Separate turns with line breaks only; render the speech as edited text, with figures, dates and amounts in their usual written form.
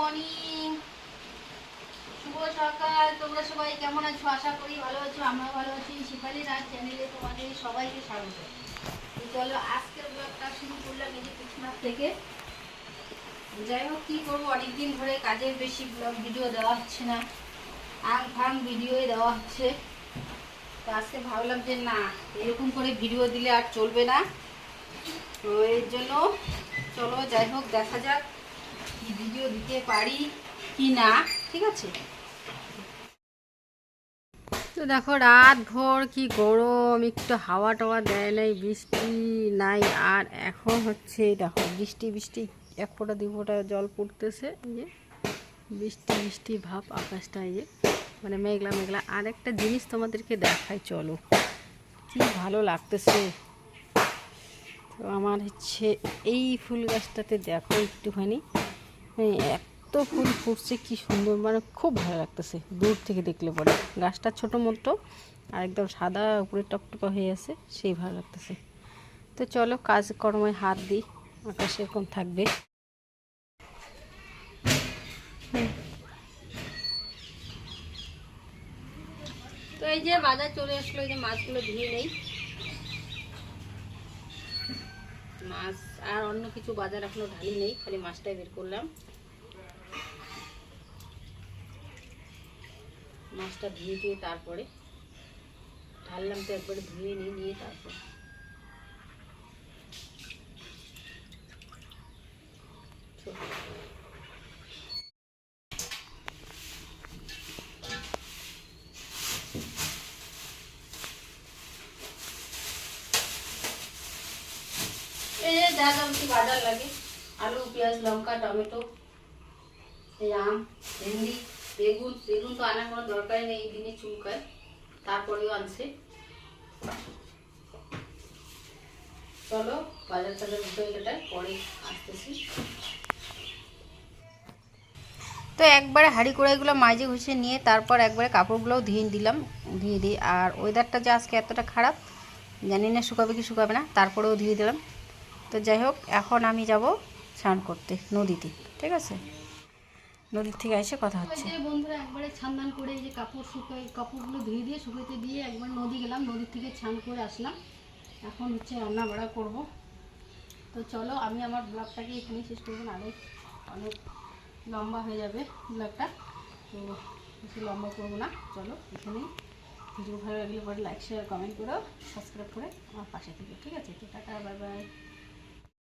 Morning, শুভ সকাল। তোমরা সবাই কেমন আছো? আশা করি ভালো আছো। আমরা ভালো আছি। শিফালি রাজ চ্যানেলে তোমাদের সবাইকে স্বাগত। তো চলো আজকের ব্লগটা শুরু করলাম এই যে পিছনার থেকে। যাই হোক, কী করবো, অনেকদিন ধরে কাজের বেশি ব্লগ ভিডিও দেওয়া হচ্ছে না, আং ফাং ভিডিওই দেওয়া হচ্ছে। তো আজকে ভাবলাম যে না, এরকম করে ভিডিও দিলে আর চলবে না। তো এর জন্য চলো যাই হোক, দেখা যাক কি ভিডিও দিতে পারি কি না। ঠিক আছে। তো দেখো রাত ভোর কি গরম, একটু হাওয়া টাওয়া দেয় নাই, বৃষ্টি নাই। আর এখন হচ্ছে দেখো বৃষ্টি বৃষ্টি, এক ফোঁটা দু ফোঁটা জল পড়তেছে। এই যে বৃষ্টি বৃষ্টি ভাব আকাশটা, এই যে মানে মেঘলা মেঘলা। আর একটা জিনিস তোমাদেরকে দেখাই, চলো কি ভালো লাগতেছে। তো আমার হচ্ছে এই ফুল গাছটাতে দেখো একটুখানি, এত ফুল ফুটছে কি সুন্দর, মানে খুব ভালো লাগতেছে দূর থেকে দেখলে পরে। গাছটা ছোটো মোটো আর একদম সাদা, উপরে টকটকা হয়ে আছে, সেই ভালো লাগতেছে। তো চলো কাজকর্মে হাত দিই, আকাশ এরকম থাকবে। তো এই যে বাজার চলে আসলো, এই যে মাছগুলো ধুয়ে নেই। মাছ আর অন্য কিছু বাজার এখনো ঢালি নেই, খালি মাছটাই বের করলাম। মাছটা ধুয়ে দিয়ে তারপরে ঢাললাম, তো একবারে ধুয়ে নিয়ে তারপর এই যে যা যাবতীয় বাজার লাগে, আলু পেঁয়াজ লঙ্কা টমেটো, এই আম ভেন্ডি বেগুন। বেগুন তো আনার কোনো দরকারই নেই, এই দিনে চুলকায়, তারপরেও আনছে। চলো বাজার টাজার বিষয় এটা পরে আসতেছি। তো একবারে হাঁড়ি কড়াইগুলো মাঝে ঘষে নিয়ে তারপর একবারে কাপড়গুলোও ধুয়ে দিলাম, ধুয়ে দিই। আর ওয়েদারটা যে আজকে এতটা খারাপ, জানি না শুকাবে কি শুকাবে না, তারপরেও ধুয়ে দিলাম। তো যাই হোক, এখন আমি যাব স্নান করতে নদীতে। ঠিক আছে, নদীর থেকে এসে কথা হচ্ছে। বন্ধুরা একবারে স্নান করে এই যে কাপড়গুলো ধুয়ে দিয়ে শুকাইতে দিয়ে একবার নদী গেলাম, নদীর থেকে স্নান করে আসলাম। এখন হচ্ছে রান্না বাড়া করবো। তো চলো আমি আমার ব্লগটাকে এখানেই শেষ করবো, না অনেক লম্বা হয়ে যাবে ব্লগটা। তো বেশি লম্বা করবো না, চলো এখানেই। ভিডিও ভালো লাগলে পরে লাইক শেয়ার কমেন্ট করো, সাবস্ক্রাইব করে আমার পাশে থেকে। ঠিক আছে, তো টাটা, বাই বাই।